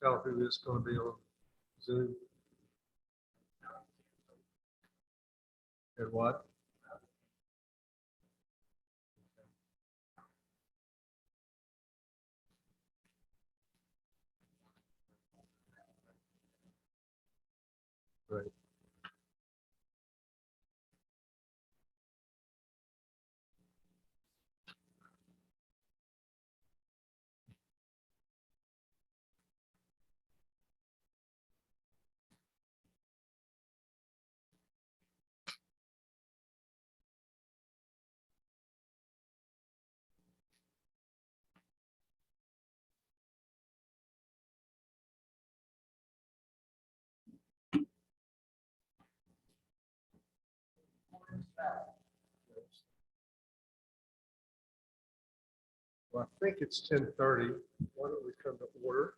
tell who is going to be on Zoom? And what? Right. Well, I think it's 10:30. Why don't we come to order?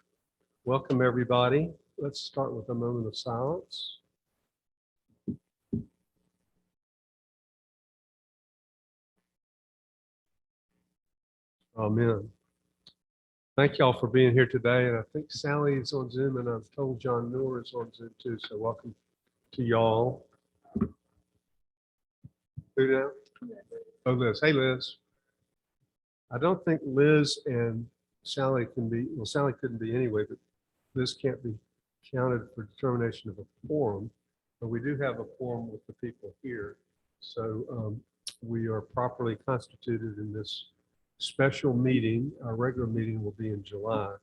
Welcome, everybody. Let's start with a moment of silence. Amen. Thank y'all for being here today. And I think Sally is on Zoom, and I've told John Miller is on Zoom too. So welcome to y'all. Who now? Oh, Liz. Hey, Liz. I don't think Liz and Sally can be, well, Sally couldn't be anyway, but Liz can't be counted for determination of a quorum. But we do have a quorum with the people here. So we are properly constituted in this special meeting. Our regular meeting will be in July.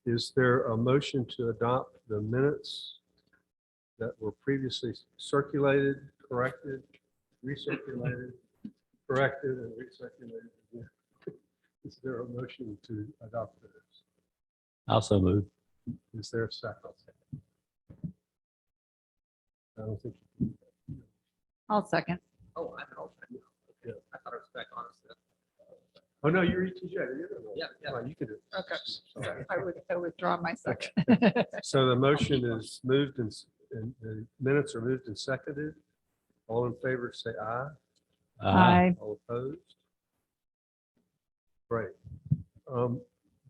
Is there a motion to adopt the minutes that were previously circulated, corrected, recirculated, corrected, and recirculated? Is there a motion to adopt those? Also move. Is there a second? I don't think. I'll second. Oh, I'm an alternate. Yeah. I thought it was back on. Oh, no, you're ETJ. Yeah, yeah. Well, you can do it. Okay. Sorry. I withdraw my second. So the motion is moved and the minutes are moved and seconded. All in favor, say aye. Aye. All opposed? Great.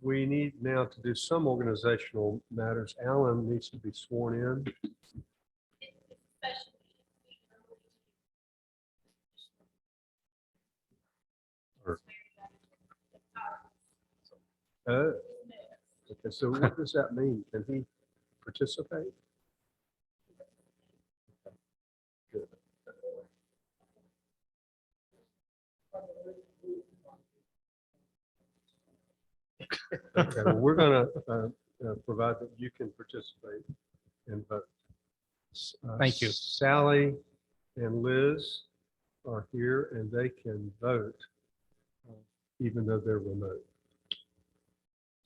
We need now to do some organizational matters. Alan needs to be sworn in. Oh, okay, so what does that mean? Can he participate? Good. Okay, well, we're gonna provide that you can participate and vote. Thank you. Sally and Liz are here and they can vote even though they're remote.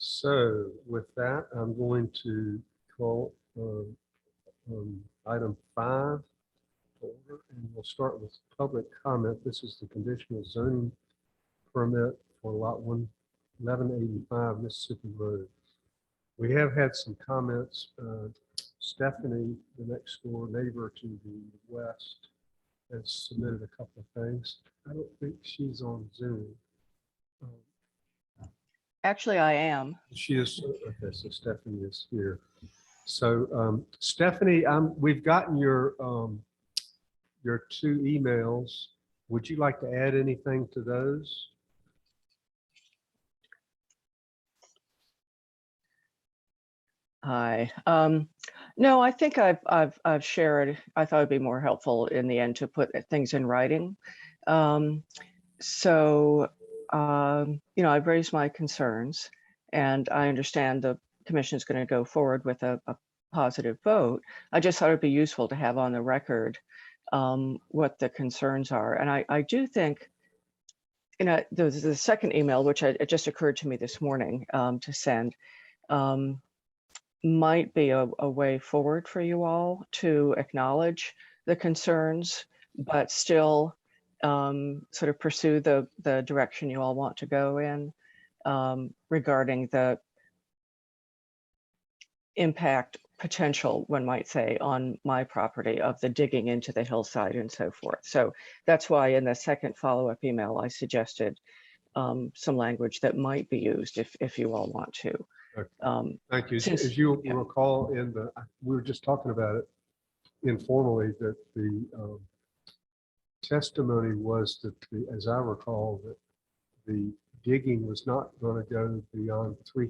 So with that, I'm going to call item 5 order, and we'll start with public comment. This is the conditional zoning permit for lot 1185 Mississippi Road. We have had some comments. Stephanie, the next door neighbor to the west, has submitted a couple of things. I don't think she's on Zoom. Actually, I am. She is, okay, so Stephanie is here. So Stephanie, we've gotten your 2 emails. Would you like to add anything to those? Hi. No, I think I've shared. I thought it'd be more helpful in the end to put things in writing. You know, I've raised my concerns, and I understand the commission is going to go forward with a positive vote. I just thought it'd be useful to have on the record what the concerns are. And I do think, you know, the second email, which it just occurred to me this morning to send, might be a way forward for you all to acknowledge the concerns, but still sort of pursue the direction you all want to go in regarding the impact potential, one might say, on my property of the digging into the hillside and so forth. So that's why in the second follow-up email, I suggested some language that might be used if you all want to. Thank you. Since- As you yeah. recall, we were just talking about it informally, that the testimony was that, as I recall, that the digging was not going to go beyond 3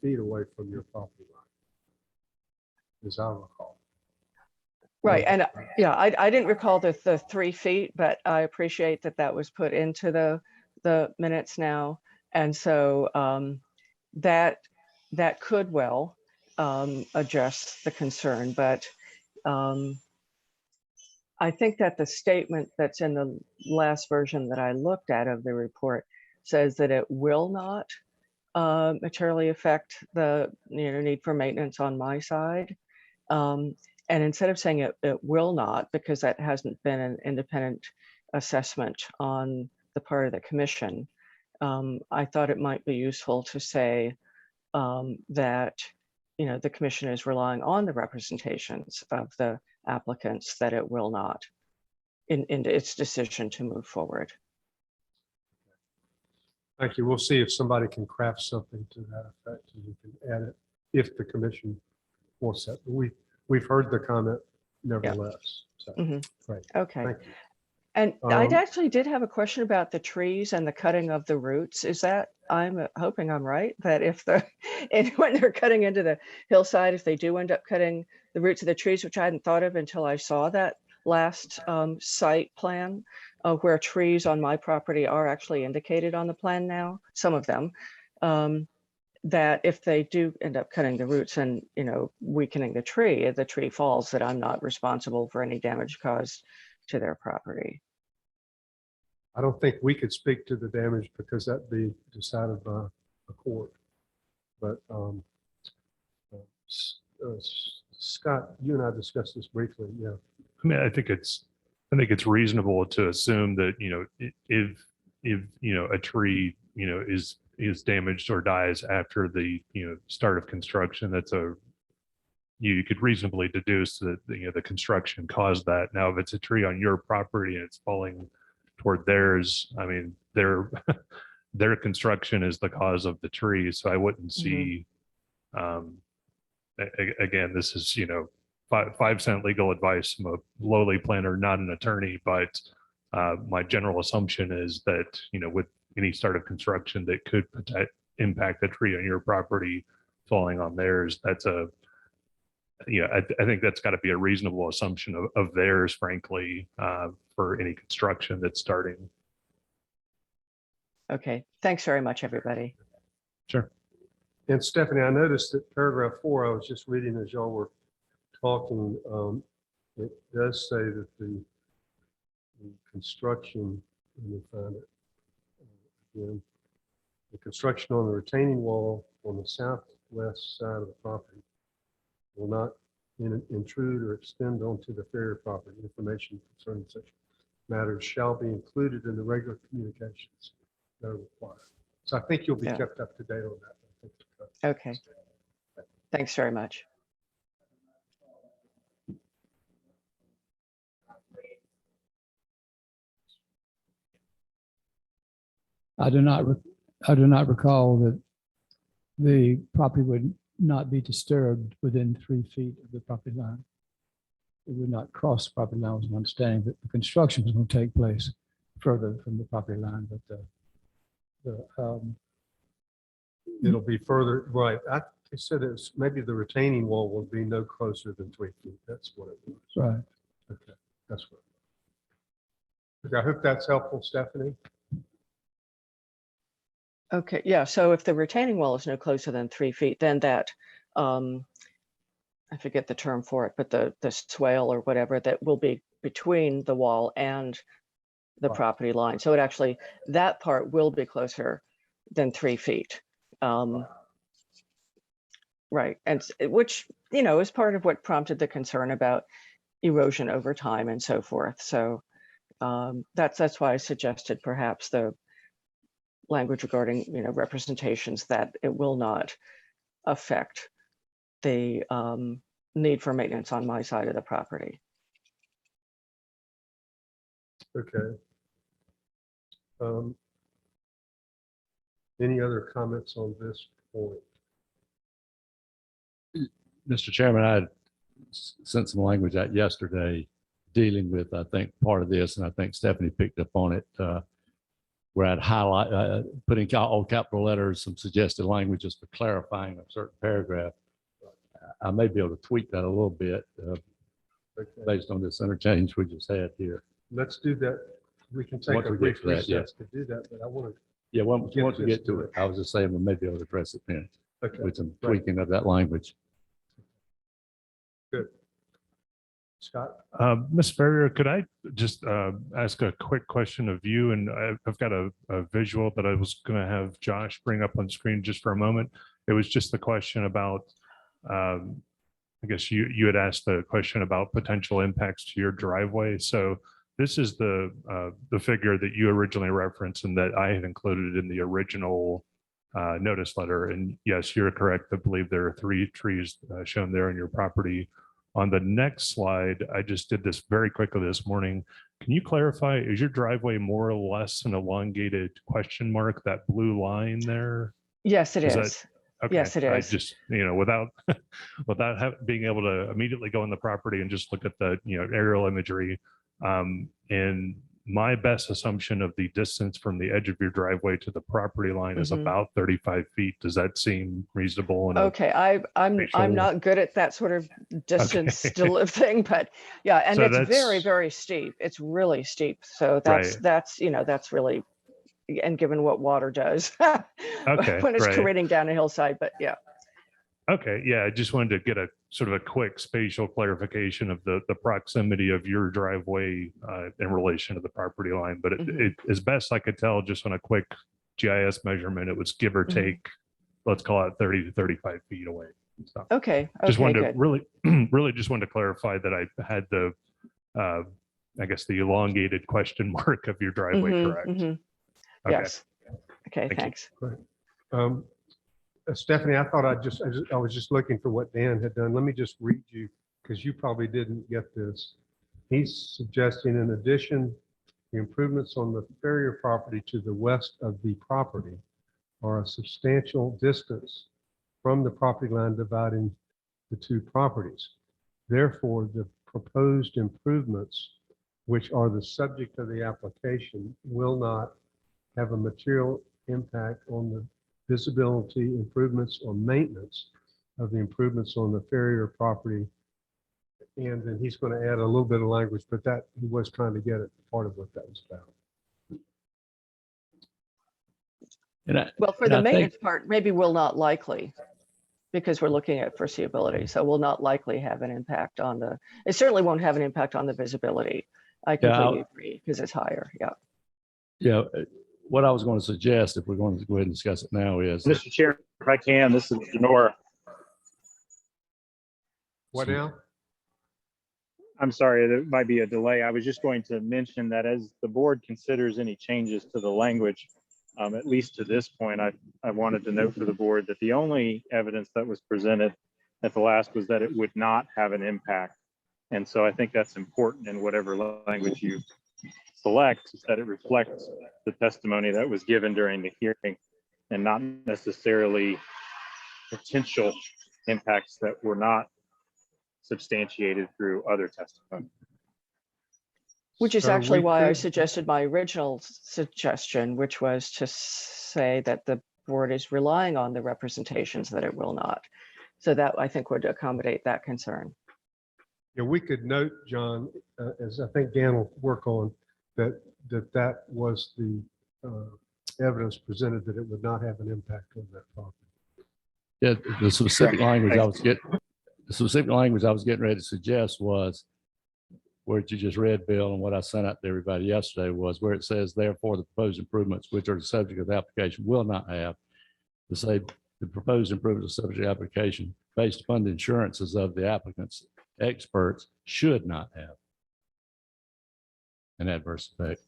feet away from your property line, as I recall. Right, and yeah, I didn't recall the 3 feet, but I appreciate that that was put into the minutes now. And so that could well address the concern, but I think that the statement that's in the last version that I looked at of the report says that it will not materially affect the need for maintenance on my side. And instead of saying it will not, because that hasn't been an independent assessment on the part of the commission, I thought it might be useful to say that the commission is relying on the representations of the applicants that it will not in its decision to move forward. Thank you. We'll see if somebody can craft something to that effect, and we can add it if the commission wants that. We've heard the comment nevertheless. So, great. Okay. Thank you. And I Um, actually did have a question about the trees and the cutting of the roots. Is that, I'm hoping I'm right, that if when they're cutting into the hillside, if they do end up cutting the roots of the trees, which I hadn't thought of until I saw that last site plan, where trees on my property are actually indicated on the plan now, some of them, that if they do end up cutting the roots and weakening the tree falls, that I'm not responsible for any damage caused to their property. I don't think we could speak to the damage because that'd be decided by a court. But Scott, you and I discussed this briefly. Yeah. I mean, I think it's reasonable to assume that, if a tree, is damaged or dies after the, start of construction, you could reasonably deduce that, the construction caused that. Now, if it's a tree on your property and it's falling toward theirs, I mean, their construction is the cause of the tree. So I wouldn't see, again, this is, 5-cent legal advice from a lowly planner, not an attorney, but my general assumption is that, with any start of construction that could impact the tree on your property falling on theirs, that's I think that's got to be a reasonable assumption of theirs, frankly, for any construction that's starting. Okay, thanks very much, everybody. Sure. And Stephanie, I noticed that paragraph 4, I was just reading as y'all were talking, it does say that the construction, let me find it again, the construction on the retaining wall on the southwest side of the property will not intrude or extend onto the Ferrier property. Information concerning such matters shall be included in the regular communications that are required. So I think you'll be kept up to date on that. Okay, thanks very much. I do not recall that the property would not be disturbed within 3 feet of the property line. It would not cross the property line, was my understanding that the construction was going to take place further from the property line, but It'll be further, right. I said it's maybe the retaining wall will be no closer than 3 feet. That's what it was. right. Okay, that's what. Okay, I hope that's helpful, Stephanie. Okay, yeah, so if the retaining wall is no closer than 3 feet, then that, I forget the term for it, but the swale or whatever that will be between the wall and the property line. So it actually, that part will be closer than 3 feet. Right, and which, is part of what prompted the concern about erosion over time and so forth. So that's why I suggested perhaps the language regarding, representations that it will not affect the need for maintenance on my side of the property. Okay. Any other comments on this point? Mr. Chairman, I had sent some language out yesterday dealing with, I think, part of this, and I think Stephanie picked up on it. Where I'd highlight, putting all capital letters, some suggested languages for clarifying a certain paragraph. I may be able to tweak that a little bit based on this interchange we just had here. Let's do that. We can take Once a we get brief to that, yeah. recess to do that, but I want Yeah, once Get once we this get to it, I was just saying we may be able to address it then to, okay, with some Right. tweaking of that language. Scott, Ms. Ferrier, could I just ask a quick question of you? And I've got a visual that I was going to have Josh bring up on screen just for a moment. It was just the question about, I guess you had asked the question about potential impacts to your driveway. So this is the figure that you originally referenced and that I had included in the original notice letter. And yes, you're correct. I believe there are 3 trees shown there on your property. On the next slide, I just did this very quickly this morning. Can you clarify, is your driveway more or less an elongated question mark, that blue line there? Yes, it Is that- is. Okay, Yes, it I is. just, without, being able to immediately go on the property and just look at the, aerial imagery. And my best assumption of the distance from the edge of your driveway to the property line is Mhm. about 35 feet. Does that seem reasonable? in a- Okay, I'm facial- not good at that sort of distance Okay. still thing, but yeah, and So it's very, that's- very steep. It's really steep. So Right. that's that's really, and given what water does Okay, when it's right. careening down a hillside, but yeah. Okay, yeah, I just wanted to get a sort of a quick spatial clarification of the proximity of your driveway in relation to the property line. But Mhm. as best I could tell, just on a quick GIS measurement, it was give or Mhm. take, let's call it 30 to 35 feet away. So Okay, just okay, wanted to good. really, really just wanted to clarify that I had the, I guess, the elongated question mark of your driveway, Mhm, correct? mhm. Okay. Yes. Okay, Thank you. thanks. Stephanie, I thought I was just looking for what Dan had done. Let me just read you, because you probably didn't get this. He's suggesting in addition, the improvements on the Ferrier property to the west of the property are a substantial distance from the property line dividing the 2 properties. Therefore, the proposed improvements, which are the subject of the application, will not have a material impact on the visibility improvements or maintenance of the improvements on the Ferrier property. And then he's going to add a little bit of language, but that he was trying to get at part of what that was about. And Well, for And the I think- maintenance part, maybe will not likely, because we're looking at foreseeability, so will not likely have an impact on it certainly won't have an impact on the visibility. I Yeah, completely agree, because it's higher, yeah. Yeah, what I was going to suggest, if we're going to go ahead and discuss it now, is Mr. Chair, if I can, this is Denora. What now? I'm sorry, there might be a delay. I was just going to mention that as the board considers any changes to the language, at least to this point, I wanted to note for the board that the only evidence that was presented at the last was that it would not have an impact. And so I think that's important in whatever language you select, is that it reflects the testimony that was given during the hearing and not necessarily potential impacts that were not substantiated through other testimony. Which is So actually we why I could- suggested my original suggestion, which was to say that the board is relying on the representations that it will not. So that I think would accommodate that concern. Yeah, we could note, John, as I think Dan will work on, that was the evidence presented that it would not have an impact on that property. yeah, the specific language I was getting ready to suggest was where you just read, Bill, and what I sent out to everybody yesterday was where it says, therefore, the proposed improvements which are the subject of the application will not have, to say the proposed improvements are subject to the application based upon the assurances of the applicants, experts should not have an adverse effect.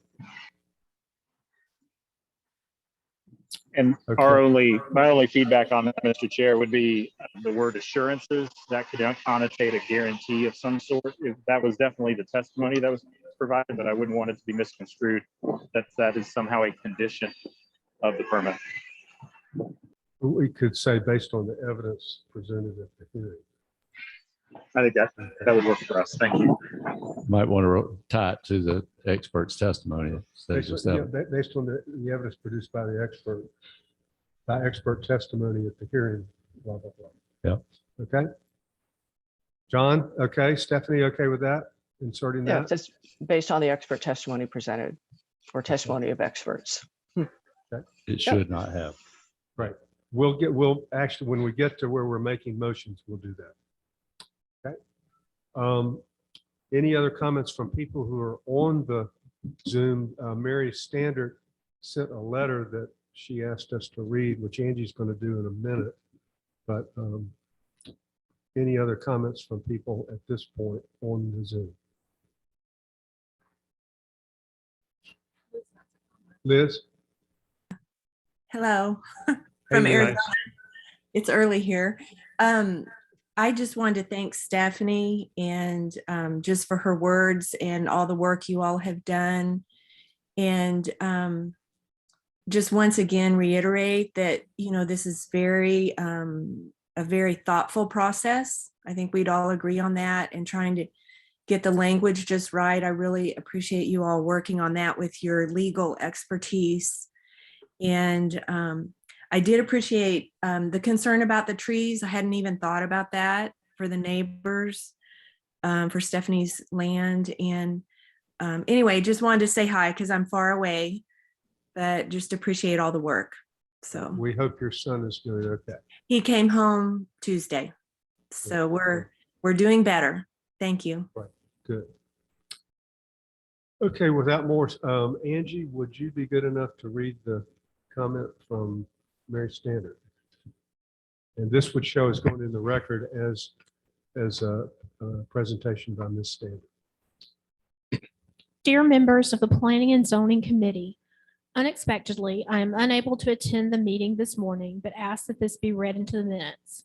And Okay. my only feedback on that, Mr. Chair, would be the word assurances. That could connotate a guarantee of some sort. That was definitely the testimony that was provided, but I wouldn't want it to be misconstrued that is somehow a condition of the permit. We could say based on the evidence presented at the hearing. I think that would work for us. Thank you. Might want to tie it to the expert's testimony. instead of Based just on, that. based on the evidence produced by the expert, by expert testimony at the hearing, blah, blah, blah. Yeah. Okay. John, okay. Stephanie, okay with that? Inserting Yeah, that? just based on the expert testimony presented or testimony of experts. It should not have. We'll actually, when we get to where we're making motions, we'll do that. Okay. Any other comments from people who are on the Zoom? Mary Standard sent a letter that she asked us to read, which Angie's going to do in a minute. But any other comments from people at this point on the Zoom? Liz? Hello, Hey, from Liz. Arizona. It's early here. I just wanted to thank Stephanie and just for her words and all the work you all have done. And just once again reiterate that, you know, this is a very thoughtful process. I think we'd all agree on that, and trying to get the language just right. I really appreciate you all working on that with your legal expertise. And I did appreciate the concern about the trees. I hadn't even thought about that for the neighbors, for Stephanie's land. And anyway, just wanted to say hi because I'm far away, but just appreciate all the work. So We hope your son is doing okay. he came home Tuesday. So we're doing better. Thank you. Good. Okay, without more, Angie, would you be good enough to read the comment from Mary Standard? And this would show as going in the record as a presentation by Ms. Standard. Dear members of the Planning and Zoning Committee, unexpectedly, I am unable to attend the meeting this morning, but ask that this be read into the minutes.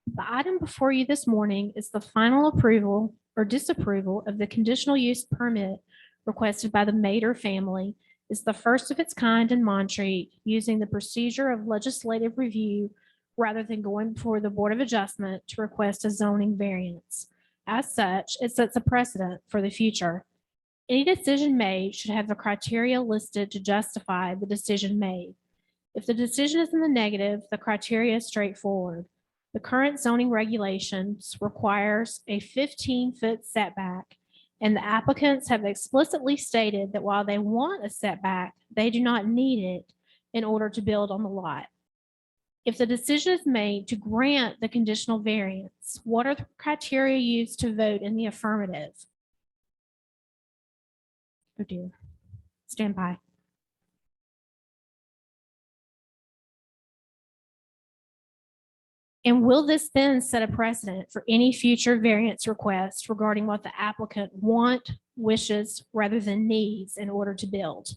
The item before you this morning is the final approval or disapproval of the conditional use permit requested by the Mader family. Is the first of its kind in Montreat, using the procedure of legislative review rather than going before the Board of Adjustment to request a zoning variance. As such, it sets a precedent for the future. Any decision made should have the criteria listed to justify the decision made. If the decision is in the negative, the criteria is straightforward. The current zoning regulations requires a 15-foot setback, and the applicants have explicitly stated that while they want a setback, they do not need it in order to build on the lot. If the decision is made to grant the conditional variance, what are the criteria used to vote in the affirmative? Oh dear. Stand by. And will this then set a precedent for any future variance requests regarding what the applicant wishes rather than needs in order to build?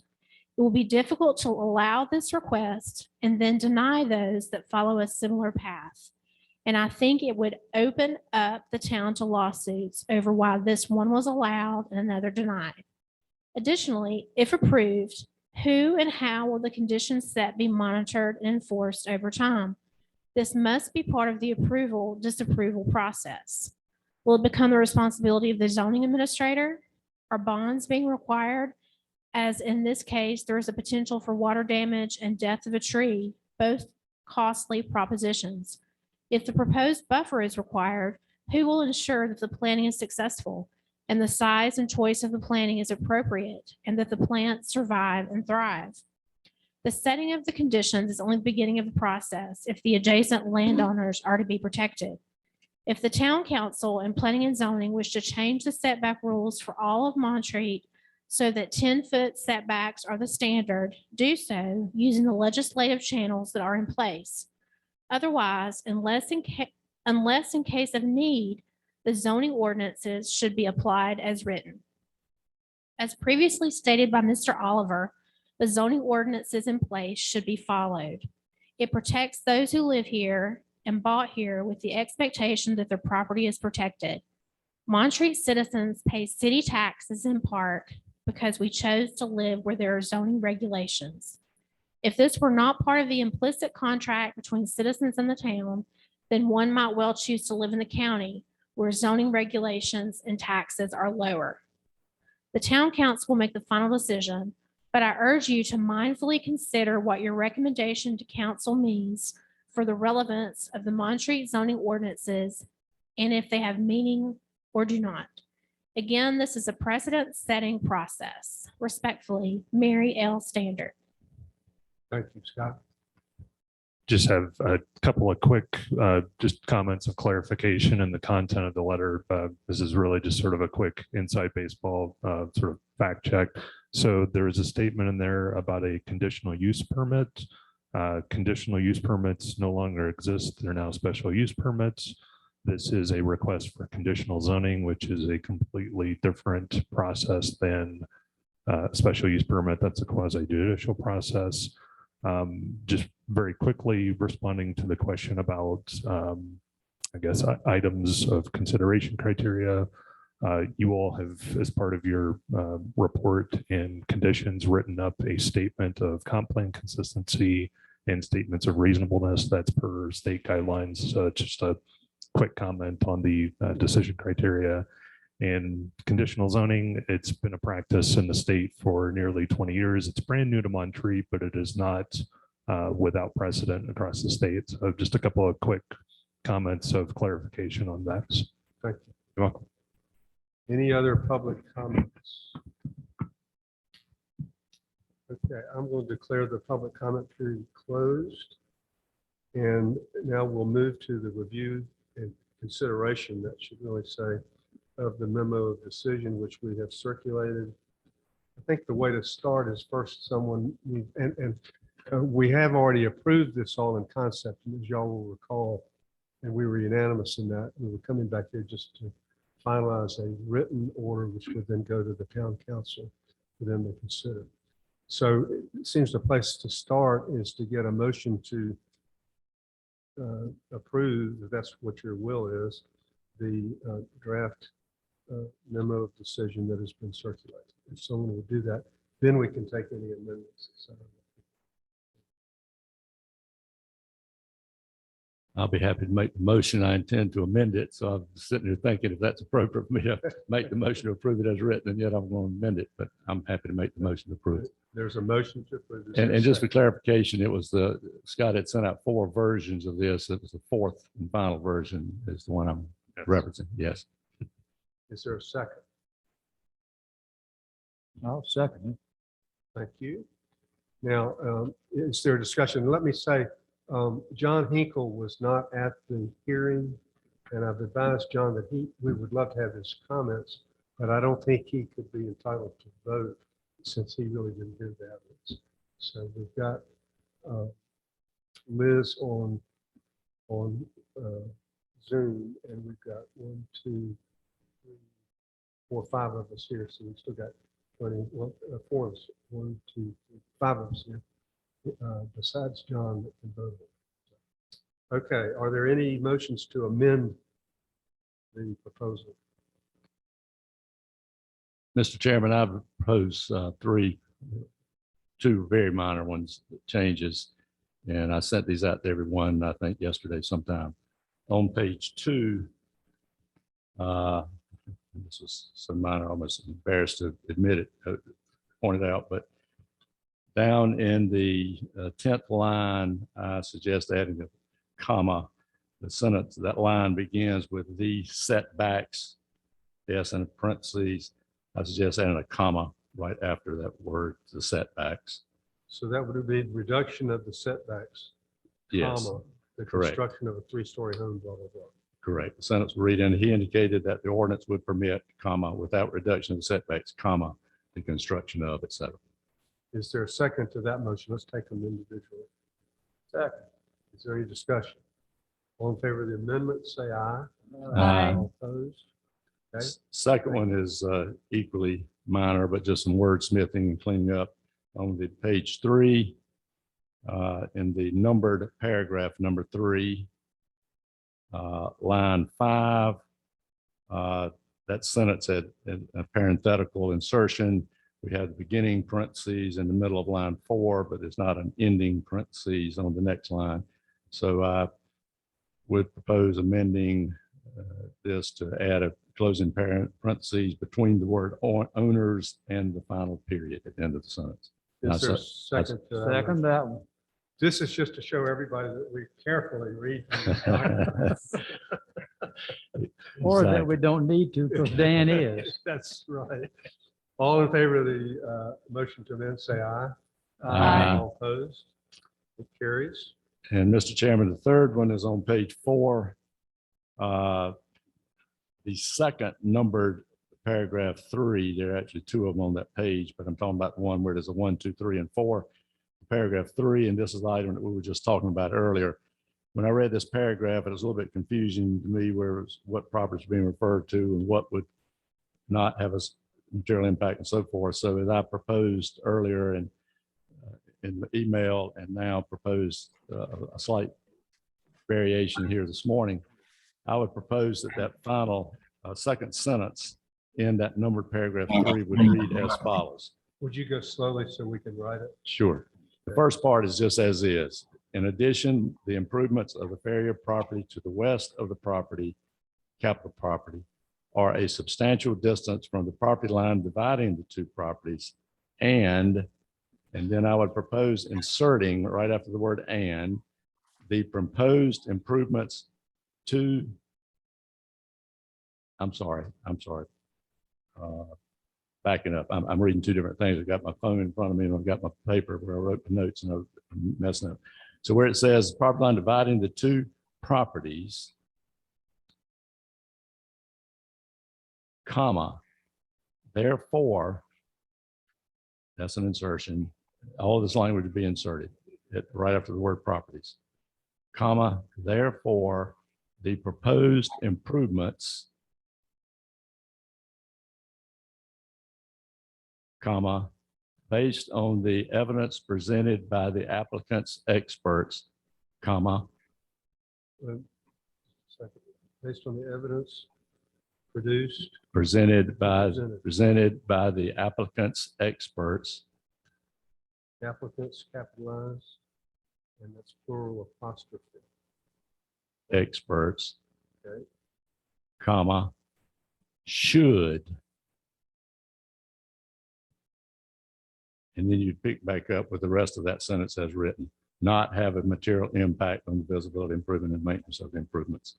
It will be difficult to allow this request and then deny those that follow a similar path. And I think it would open up the town to lawsuits over why this one was allowed and another denied. Additionally, if approved, who and how will the conditions set be monitored and enforced over time? This must be part of the approval-disapproval process. Will it become the responsibility of the zoning administrator? Are bonds being required? As in this case, there is a potential for water damage and death of a tree, both costly propositions. If the proposed buffer is required, who will ensure that the planning is successful and the size and choice of the planting is appropriate and that the plants survive and thrive? The setting of the conditions is only the beginning of the process if the adjacent landowners are to be protected. If the town council and planning and zoning wish to change the setback rules for all of Montreat so that 10-foot setbacks are the standard, do so using the legislative channels that are in place. Otherwise, unless in case of need, the zoning ordinances should be applied as written. As previously stated by Mr. Oliver, the zoning ordinances in place should be followed. It protects those who live here and bought here with the expectation that their property is protected. Montreat citizens pay city taxes in part because we chose to live where there are zoning regulations. If this were not part of the implicit contract between citizens and the town, then one might well choose to live in the county where zoning regulations and taxes are lower. The town council will make the final decision, but I urge you to mindfully consider what your recommendation to council means for the relevance of the Montreat zoning ordinances and if they have meaning or do not. Again, this is a precedent-setting process. Respectfully, Mary L. Standard. Thank you, Scott. Just have a couple of quick just comments of clarification in the content of the letter. This is really just sort of a quick inside baseball sort of fact check. So there is a statement in there about a conditional use permit. Conditional use permits no longer exist. They're now special use permits. This is a request for conditional zoning, which is a completely different process than special use permit. That's a quasi judicial process. Just very quickly responding to the question about, I guess, items of consideration criteria. You all have, as part of your report and conditions, written up a statement of comp plan consistency and statements of reasonableness. That's per state guidelines. So just a quick comment on the decision criteria. And conditional zoning, it's been a practice in the state for nearly 20 years. It's brand new to Montreat, but it is not without precedent across the state. So just a couple of quick comments of clarification on that. Thank you. You're welcome. Any other public comments? Okay, I'm going to declare the public comment period closed. And now we'll move to the review and consideration, that should really say, of the memo of decision, which we have circulated. I think the way to start is first someone, we have already approved this all in concept, and as y'all will recall, and we were unanimous in that. We were coming back here just to finalize a written order, which would then go to the town council for them to consider. So it seems the place to start is to get a motion to approve, if that's what your will is, the draft memo of decision that has been circulated. If someone will do that, then we can take any amendments, etc. I'll be happy to make the motion. I intend to amend it. So I'm sitting here thinking if that's appropriate for me to make the motion to approve it as written, and yet I'm going to amend it, but I'm happy to make the motion to approve it. There's a motion to approve. And just for clarification, it was Scott had sent out 4 versions of this. It was the 4th and final version is the one I'm referencing. Yes. Is there a second? I'll second it. Thank you. Now, is there a discussion? Let me say, John Hinkle was not at the hearing, and I've advised John that we would love to have his comments, but I don't think he could be entitled to vote since he really didn't hear the evidence. So we've got Liz on Zoom, and we've got 1, 2, 3, 4, 5 of us here. So we've still got 20, 4 of us, 1, 2, 3, 5 of us here, besides John that can vote. Okay, are there any motions to amend the proposal? Mr. Chairman, I propose 2 very minor ones, changes, and I sent these out to everyone, I think yesterday sometime. On page 2, this was so minor, almost embarrassed to admit it, pointed out, but down in the 10th line, I suggest adding a comma. The sentence, that line begins with the setbacks, yes, in parentheses. I suggest adding a comma right after that word, the setbacks. So that would be reduction of the setbacks, Yes, comma, the correct. construction of a 3-story home, blah, blah, blah. correct. The sentence will read, and he indicated that the ordinance would permit, comma, without reduction of setbacks, comma, the construction of, et cetera. Is there a second to that motion? Let's take them individually. Second. Is there any discussion? All in favor of the amendment, say aye. Aye. All opposed? Okay. Second one is equally minor, but just some wordsmithing and cleaning up on the page 3 in the numbered paragraph number 3, line 5. That sentence had a parenthetical insertion. We have the beginning parentheses in the middle of line 4, but there's not an ending parentheses on the next line. So I would propose amending this to add a closing parentheses between the word owners and the final period at the end of the sentence. Is there a That's- second to that? Second that one. This is just to show everybody that we carefully read. these documents. Or that we don't need to because Dan is. That's right. All in favor of the motion to amend, say aye. Aye. All opposed? It carries. And Mr. Chairman, the third one is on page 4. The second numbered paragraph 3, there are actually 2 of them on that page, but I'm talking about the one where there's a 1, 2, 3, and 4. Paragraph 3, and this is the item that we were just talking about earlier. When I read this paragraph, it was a little bit confusing to me where it was what property is being referred to and what would not have a material impact and so forth. So as I proposed earlier in the email and now proposed a slight variation here this morning, I would propose that final second sentence in that numbered paragraph 3 would read as follows. Would you go slowly so we can write it? Sure. The first part is just as is. In addition, the improvements of the Ferrier property to the west of the property, capital property, are a substantial distance from the property line dividing the 2 properties. And then I would propose inserting right after the word and, the proposed improvements to, I'm sorry. Backing up. I'm reading 2 different things. I've got my phone in front of me and I've got my paper where I wrote the notes and I'm messing up. So where it says property line dividing the 2 properties, comma, therefore, that's an insertion. All of this language would be inserted right after the word properties, comma, therefore, the proposed improvements, comma, based on the evidence presented by the applicant's experts, comma, Second. Based on the evidence produced, presented by the applicant's experts, applicants capitalized, and that's plural apostrophe. experts, Okay. comma, should. And then you pick back up with the rest of that sentence as written, not have a material impact on the visibility improvement and maintenance of the improvements.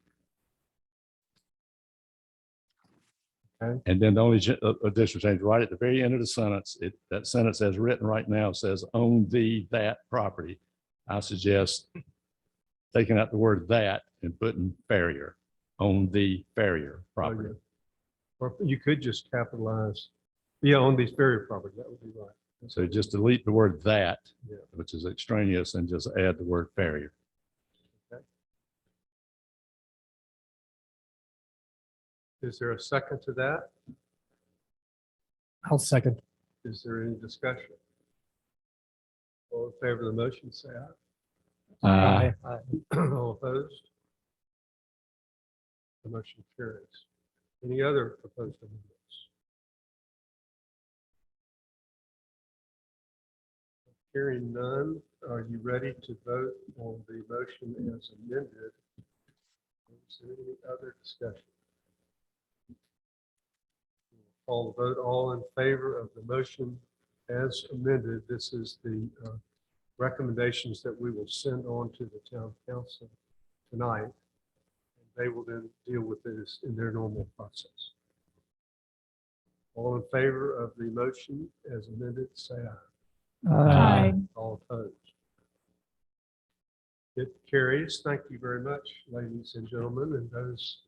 Okay. And then the only additional change right at the very end of the sentence, that sentence as written right now says own that property. I suggest taking out the word that and putting Ferrier, own the Ferrier property. Or you could just capitalize, on these Ferrier properties, that would be right. So just delete the word that, Yeah. which is extraneous, and just add the word Ferrier. Is there a second to that? I'll second. Is there any discussion? All in favor of the motion, say aye. All opposed? The motion carries. Any other proposed amendments? Hearing none, are you ready to vote on the motion as amended? Is there any other discussion? Call the vote. All in favor of the motion as amended. This is the recommendations that we will send on to the town council tonight. And they will then deal with this in their normal process. All in favor of the motion as amended, say aye. Aye. All opposed? It carries. Thank you very much, ladies and gentlemen, and those.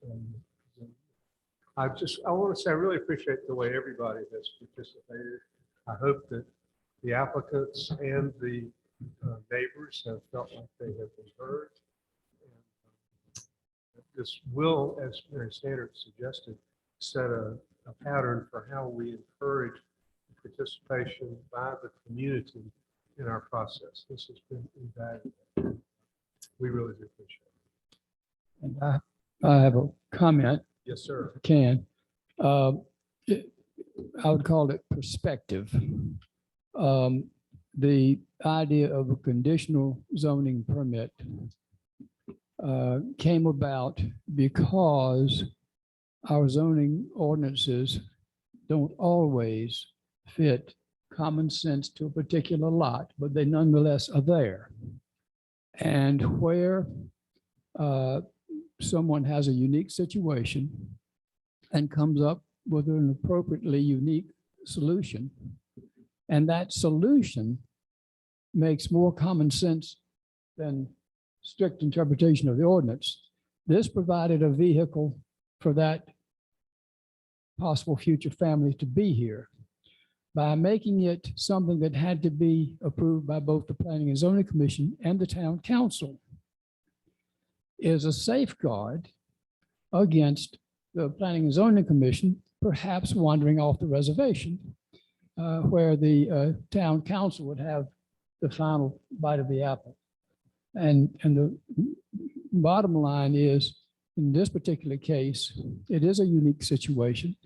I want to say I really appreciate the way everybody has participated. I hope that the applicants and the neighbors have felt like they have been heard. And this will, as Mary Standard suggested, set a pattern for how we encourage participation by the community in our process. This has been invaluable. We really do appreciate it. And I have a comment. Yes, sir. If I can. I would call it perspective. The idea of a conditional zoning permit came about because our zoning ordinances don't always fit common sense to a particular lot, but they nonetheless are there. And where someone has a unique situation and comes up with an appropriately unique solution, and that solution makes more common sense than strict interpretation of the ordinance, this provided a vehicle for that possible future family to be here. By making it something that had to be approved by both the Planning and Zoning Commission and the Town Council is a safeguard against the Planning and Zoning Commission perhaps wandering off the reservation, where the Town Council would have the final bite of the apple. And the bottom line is, in this particular case, it is a unique situation.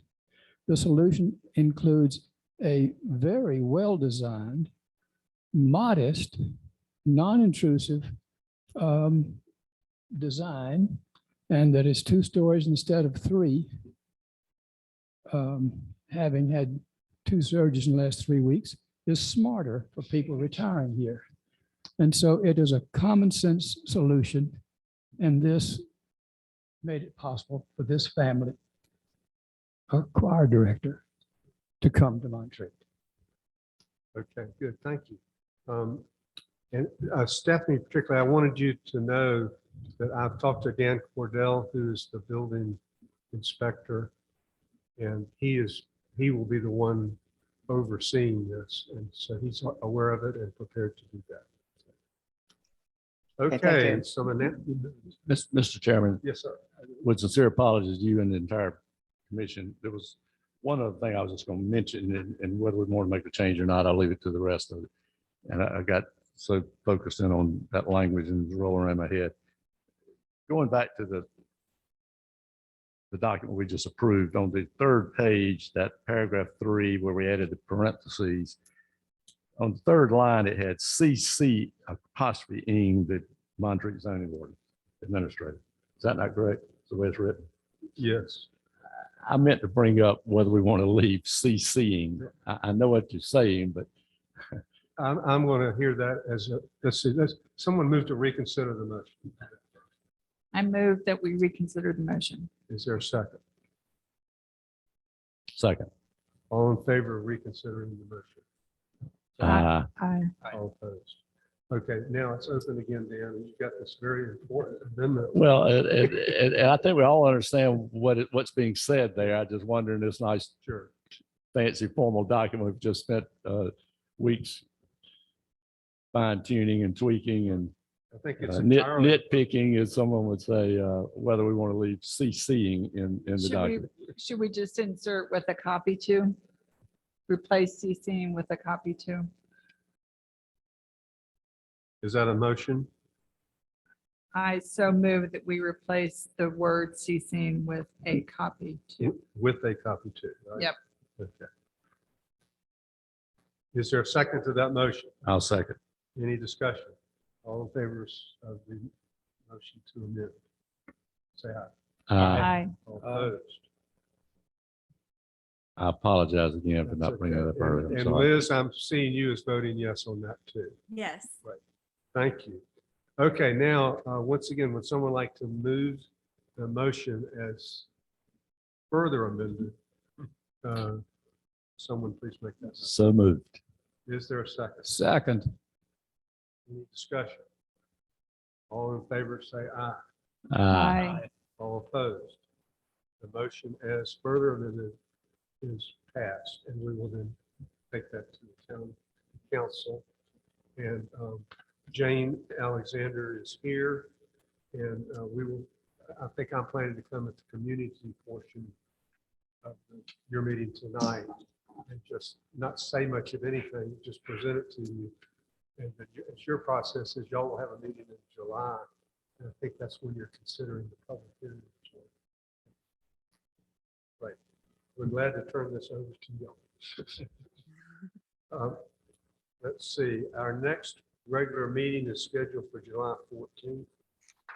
The solution includes a very well-designed, modest, non-intrusive design, and that is 2 stories instead of 3, having had 2 surgeries in the last 3 weeks, is smarter for people retiring here. And so it is a common sense solution, and this made it possible for this family, a choir director, to come to Montreat. Okay, good, thank you. And Stephanie, particularly, I wanted you to know that I've talked to Dan Cordell, who is the building inspector, and he will be the one overseeing this, and so he's aware of it and prepared to do that. Okay, thank Okay, you. so the next, Mr. Chairman, yes, sir. with sincere apologies to you and the entire commission, there was one other thing I was just going to mention, and whether we want to make a change or not, I'll leave it to the rest of it. And I got so focused in on that language and it was rolling around my head. Going back to the document we just approved, on the 3rd page, that paragraph 3, where we added the parentheses, on the 3rd line, it had CC apostrophe ing the Montreat zoning board administrator. Is that not correct? That's the way it's written. Yes. I meant to bring up whether we want to leave CCing. I know what you're saying, but I'm going to hear that as a, let's see, someone move to reconsider the motion. I move that we reconsider the motion. Is there a second? second. All in favor of reconsidering the motion? Aye. All opposed? Okay, now it's open again, Dan, and you've got this very important amendment. Well, I think we all understand what's being said there. I just wonder in this nice Sure. fancy formal document, we've just spent weeks fine tuning and tweaking and I think it's entirely. nitpicking, as someone would say, whether we want to leave CCing in the document. Should we just insert with a copy to? Replace CCing with a copy to? Is that a motion? I so move that we replace the word CCing with a copy to. With a copy too, right? Yep. Okay. Is there a second to that motion? I'll second. Any discussion? All in favor of the motion to amend? Say aye. Aye. All opposed? I apologize again for That's not bringing okay. that up earlier. I'm And sorry. Liz, I'm seeing you as voting yes on that too. Yes. Thank you. Okay, now, once again, would someone like to move the motion as further amended? Someone please make that. motion. So moved. Is there a second? Second. Any discussion? All in favor, say aye. Aye. All opposed? The motion as further amended is passed, and we will then take that to the town council. And Jane Alexander is here, and we will, I think I'm planning to come at the community portion of your meeting tonight and just not say much of anything, just present it to you. And it's your process is y'all will have a meeting in July. And I think that's when you're considering the public hearing. Right. We're glad to turn this over to y'all. Let's see, our next regular meeting is scheduled for July 14th.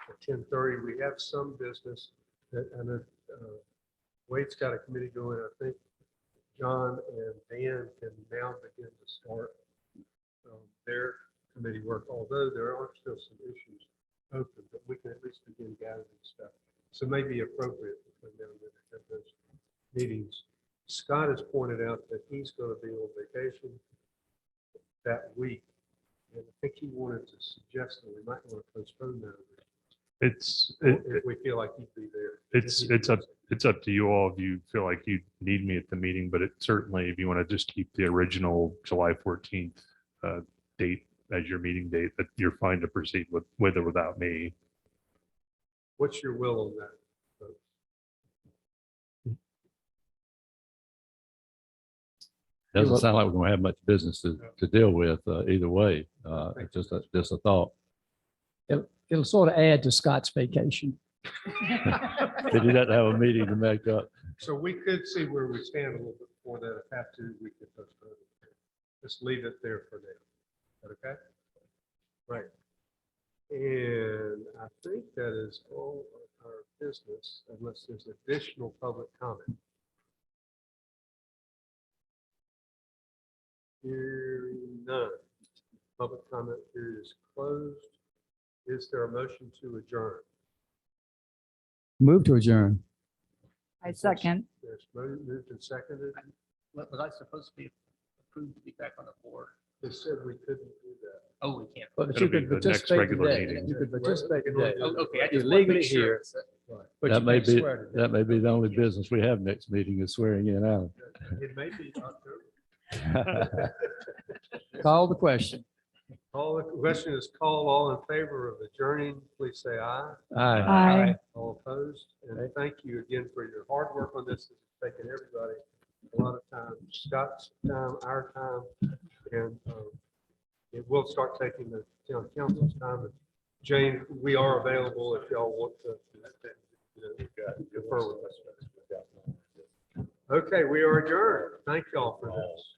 at 10:30. We have some business that, I know Wade's got a committee going. I think John and Dan can now begin to start their committee work, although there are still some issues open, but we can at least begin gathering stuff. So it may be appropriate between now and then to have those meetings. Scott has pointed out that he's going to be on vacation that week. And I think he wanted to suggest that we might want to postpone that if we feel like he'd be there. It's up to you all if you feel like you need me at the meeting, but it certainly, if you want to just keep the original July 14th date as your meeting date, that you're fine to proceed with or without me. What's your will on that? Doesn't sound like we're gonna have much business to deal with either way. It's just a thought. It'll sort of add to Scott's vacation. They do have to have a meeting to make up. So we could see where we stand a little bit before that. If have to, we could postpone it. Just leave it there for now. Okay? Right. And I think that is all of our business, unless there's additional public comment. Hearing none. Public comment period is closed. Is there a motion to adjourn? Move to adjourn. I second. Yes, moved and seconded. Was I supposed to be approved to be back on the board? They said we couldn't do that. Oh, we can't. But It'll you be could the next participate regular today. meeting. You could participate today. Oh, okay. I You're just wanted to make legally sure here. it's, But That you may can't be, swear today. that may be the only business we have next meeting is swearing in Alan. It may be October. Call the question. All the question is called. All in favor of adjourning, please say aye. Aye. Aye. All opposed. And thank you again for your hard work on this. It's taken everybody a lot of time, Scott's time, our time, and it will start taking the town council's time. And Jane, we are available if y'all want to confer with us. Okay, we are adjourned. Thank y'all for this.